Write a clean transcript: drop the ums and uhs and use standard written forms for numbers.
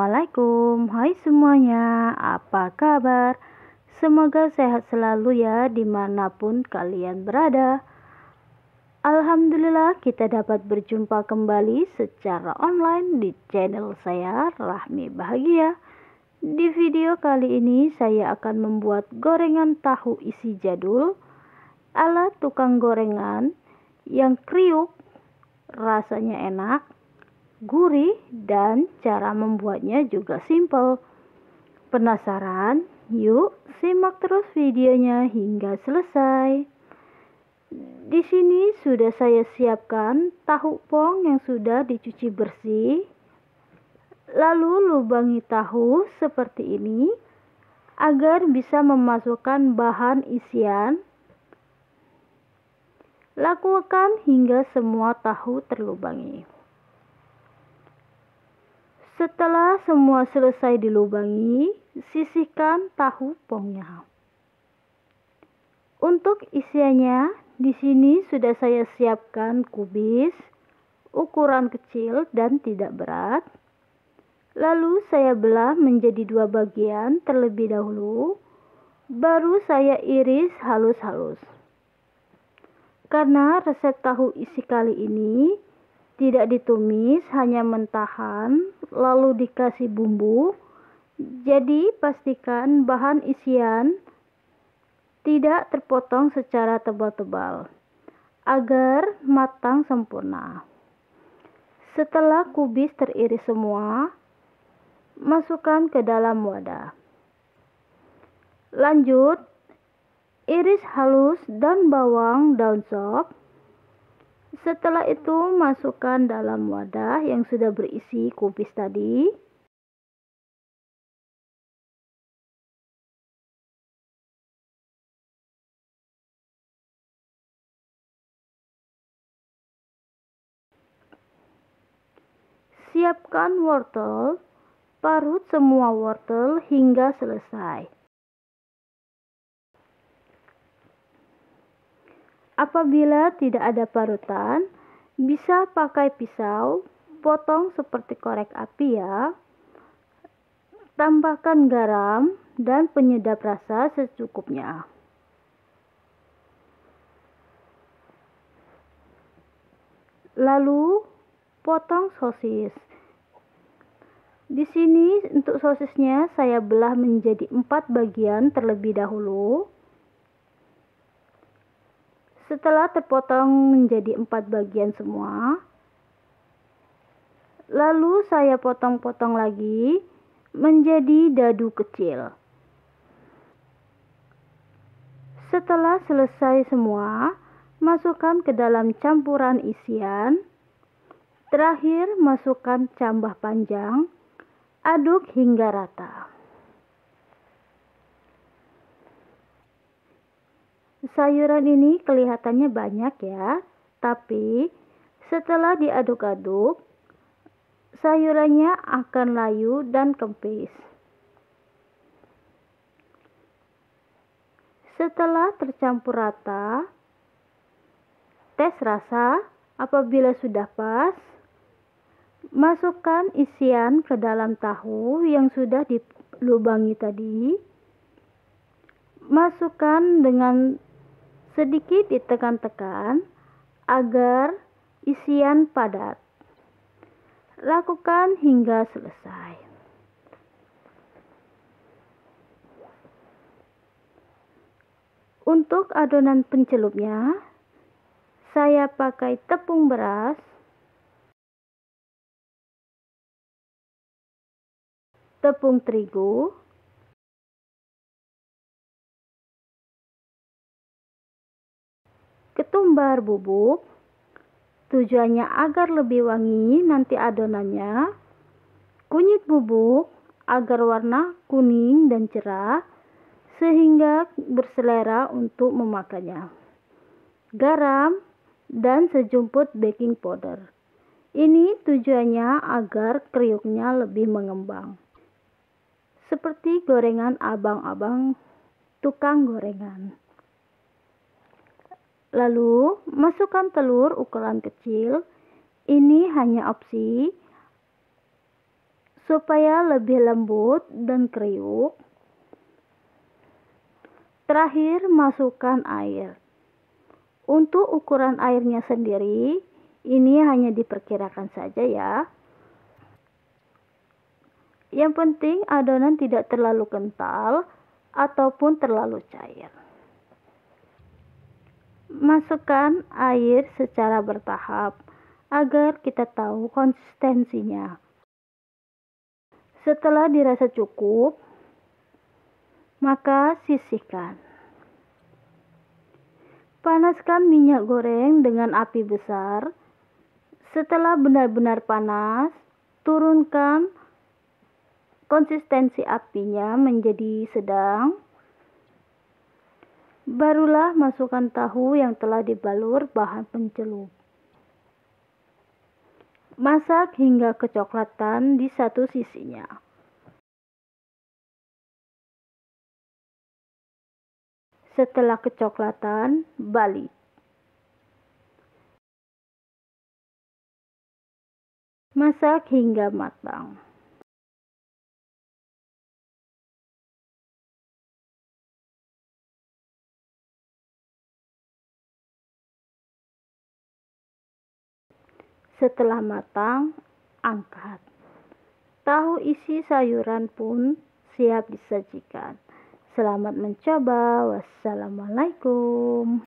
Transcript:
Assalamualaikum, hai semuanya, apa kabar? Semoga sehat selalu ya dimanapun kalian berada. Alhamdulillah kita dapat berjumpa kembali secara online di channel saya Rahmi Bahagia. Di video kali ini saya akan membuat gorengan tahu isi jadul ala tukang gorengan yang kriuk, rasanya enak, gurih, dan cara membuatnya juga simple. Penasaran? Yuk simak terus videonya hingga selesai. Di sini sudah saya siapkan tahu pong yang sudah dicuci bersih. Lalu lubangi tahu seperti ini agar bisa memasukkan bahan isian. Lakukan hingga semua tahu terlubangi. Setelah semua selesai dilubangi, sisihkan tahu pongnya. Untuk isiannya, di sini sudah saya siapkan kubis, ukuran kecil dan tidak berat. Lalu saya belah menjadi 2 bagian terlebih dahulu, baru saya iris halus-halus. Karena resep tahu isi kali ini tidak ditumis, hanya mentahan, lalu dikasih bumbu. Jadi pastikan bahan isian tidak terpotong secara tebal-tebal, agar matang sempurna. Setelah kubis teriris semua, masukkan ke dalam wadah. Lanjut, iris halus dan bawang daun sop. Setelah itu masukkan dalam wadah yang sudah berisi kubis tadi. Siapkan wortel, parut semua wortel hingga selesai. Apabila tidak ada parutan, bisa pakai pisau, potong seperti korek api ya. Tambahkan garam dan penyedap rasa secukupnya. Lalu potong sosis. Di sini untuk sosisnya saya belah menjadi 4 bagian terlebih dahulu. Setelah terpotong menjadi 4 bagian semua, lalu saya potong-potong lagi menjadi dadu kecil. Setelah selesai semua, masukkan ke dalam campuran isian. Terakhir masukkan cambah panjang, aduk hingga rata. Sayuran ini kelihatannya banyak ya, tapi setelah diaduk-aduk, sayurannya akan layu dan kempis. Setelah tercampur rata, tes rasa. Apabila sudah pas, masukkan isian ke dalam tahu yang sudah dilubangi tadi. Masukkan dengan sedikit ditekan-tekan agar isian padat. Lakukan hingga selesai. Untuk adonan pencelupnya, saya pakai tepung beras, tepung terigu, ketumbar bubuk, tujuannya agar lebih wangi nanti adonannya, kunyit bubuk agar warna kuning dan cerah sehingga berselera untuk memakannya, garam, dan sejumput baking powder. Ini tujuannya agar kriuknya lebih mengembang, seperti gorengan abang-abang tukang gorengan. Lalu masukkan telur ukuran kecil. Ini hanya opsi supaya lebih lembut dan kriuk. Terakhir, masukkan air. Untuk ukuran airnya sendiri, ini hanya diperkirakan saja ya. Yang penting adonan tidak terlalu kental ataupun terlalu cair. Masukkan air secara bertahap agar kita tahu konsistensinya. Setelah dirasa cukup, maka sisihkan. Panaskan minyak goreng dengan api besar. Setelah benar-benar panas, turunkan konsistensi apinya menjadi sedang. Barulah masukkan tahu yang telah dibalur bahan pencelup. Masak hingga kecoklatan di satu sisinya. Setelah kecoklatan, balik. Masak hingga matang. Setelah matang, angkat. Tahu isi sayuran pun siap disajikan. Selamat mencoba. Wassalamualaikum.